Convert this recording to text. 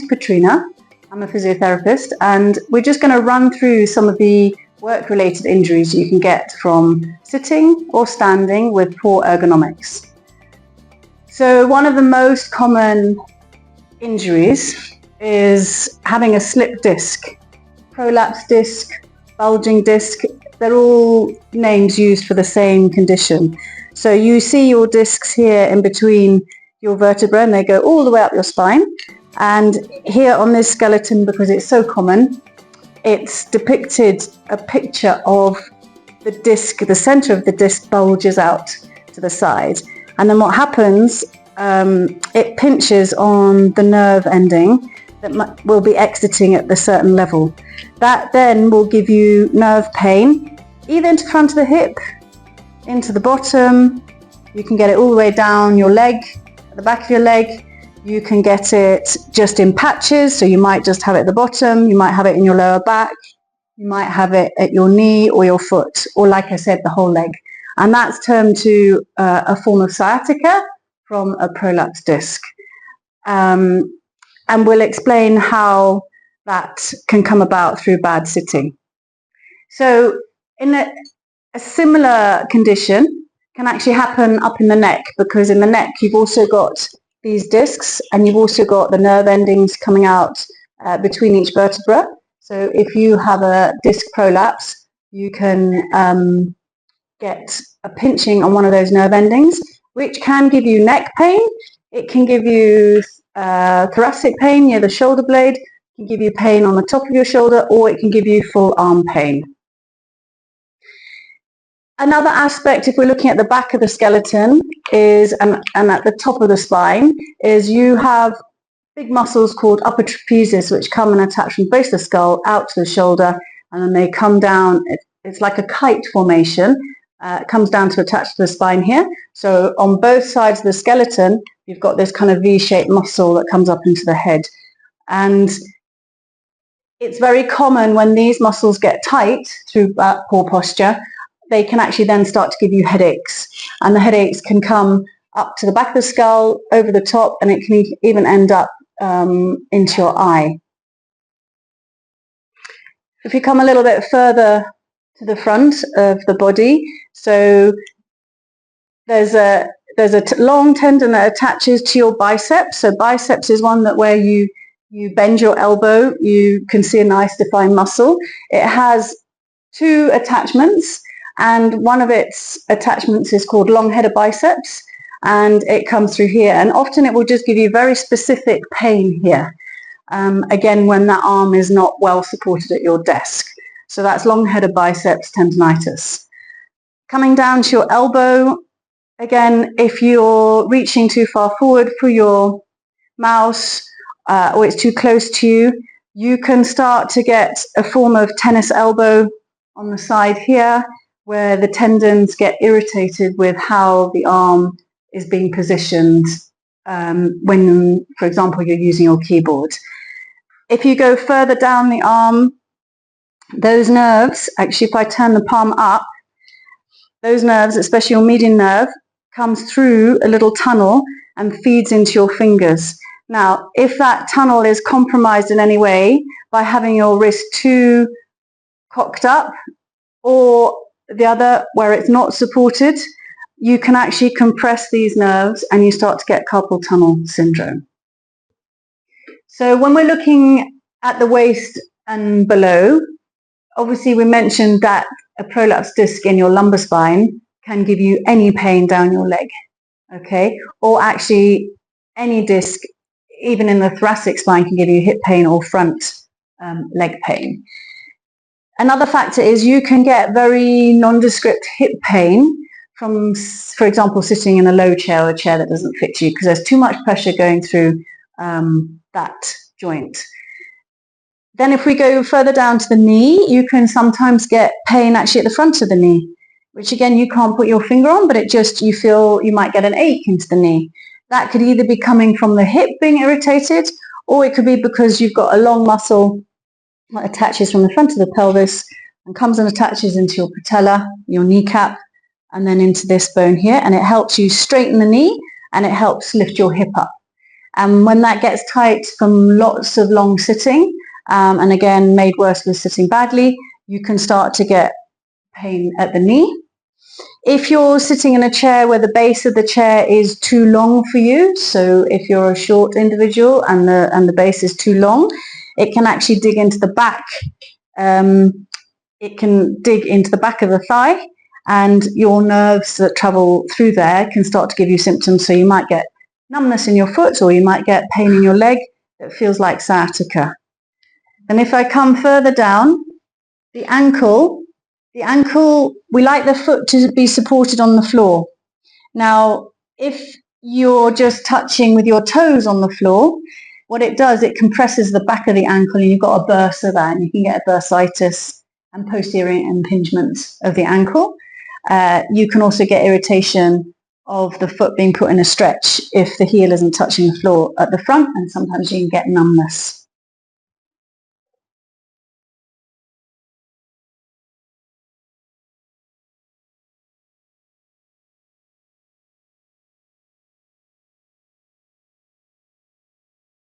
name's Petrina. I'm a physiotherapist, and we're just going to run through some of the work-related injuries you can get from sitting or standing with poor ergonomics. So one of the most common injuries is having a slip disc, prolapse disc, bulging disc. They're all names used for the same condition. So you see your discs here in between your vertebra, and they go all the way up your spine. And here on this skeleton, because it's so common, it's depicted a picture of the disc, the center of the disc bulges out to the side. And then what happens, it pinches on the nerve ending that will be exiting at the certain level. That then will give you nerve pain, either into the front of the hip, into the bottom. You can get it all the way down your leg, at the back of your leg. You can get it just in patches, so you might just have it at the bottom, you might have it in your lower back, you might have it at your knee or your foot, or like I said, the whole leg. And that's termed to a form of sciatica from a prolapse disc. And we'll explain how that can come about through bad sitting. So in a similar condition can actually happen up in the neck, because in the neck you've also got these discs, and you've also got the nerve endings coming out between each vertebra. So if you have a disc prolapse, you can get a pinching on one of those nerve endings, which can give you neck pain. It can give you thoracic pain near the shoulder blade. It can give you pain on the top of your shoulder, or it can give you full arm pain. Another aspect, if we're looking at the back of the skeleton, is, and at the top of the spine, is you have big muscles called upper trapezius, which come and attach from the base of the skull out to the shoulder, and then they come down. It's like a kite formation. It comes down to attach to the spine here. So on both sides of the skeleton, you've got this kind of V-shaped muscle that comes up into the head. And it's very common when these muscles get tight through poor posture, they can actually then start to give you headaches. And the headaches can come up to the back of the skull, over the top, and it can even end up into your eye. If you come a little bit further to the front of the body, so there's a long tendon that attaches to your biceps. So biceps is one that where you bend your elbow, you can see a nice defined muscle. It has two attachments, and one of its attachments is called long-headed biceps, and it comes through here, and often it will just give you very specific pain here, again when that arm is not well supported at your desk. So that's long-headed biceps tendinitis. Coming down to your elbow, again, if you're reaching too far forward for your mouse, or it's too close to you, you can start to get a form of tennis elbow on the side here, where the tendons get irritated with how the arm is being positioned when, for example, you're using your keyboard. If you go further down the arm, those nerves, actually if I turn the palm up, those nerves, especially your median nerve, comes through a little tunnel and feeds into your fingers. Now, if that tunnel is compromised in any way by having your wrist too cocked up, or the other where it's not supported, you can actually compress these nerves and you start to get carpal tunnel syndrome. So when we're looking at the waist and below, obviously we mentioned that a prolapse disc in your lumbar spine can give you any pain down your leg, okay? Or actually any disc, even in the thoracic spine, can give you hip pain or front leg pain. Another factor is you can get very nondescript hip pain from, for example, sitting in a low chair or a chair that doesn't fit you, because there's too much pressure going through that joint. Then if we go further down to the knee, you can sometimes get pain actually at the front of the knee, which again you can't put your finger on, but it just, you feel you might get an ache into the knee. That could either be coming from the hip being irritated, or it could be because you've got a long muscle that attaches from the front of the pelvis and comes and attaches into your patella, your kneecap, and then into this bone here, and it helps you straighten the knee and it helps lift your hip up. And when that gets tight from lots of long sitting, and again made worse with sitting badly, you can start to get pain at the knee. If you're sitting in a chair where the base of the chair is too long for you, so if you're a short individual and the base is too long, it can actually dig into the back. It can dig into the back of the thigh, and your nerves that travel through there can start to give you symptoms. So you might get numbness in your foot, or you might get pain in your leg that feels like sciatica. And if I come further down, the ankle, we like the foot to be supported on the floor. Now, if you're just touching with your toes on the floor, what it does, it compresses the back of the ankle, and you've got a bursa there, and you can get a bursitis and posterior impingement of the ankle. You can also get irritation of the foot being put in a stretch if the heel isn't touching the floor at the front, and sometimes you can get numbness.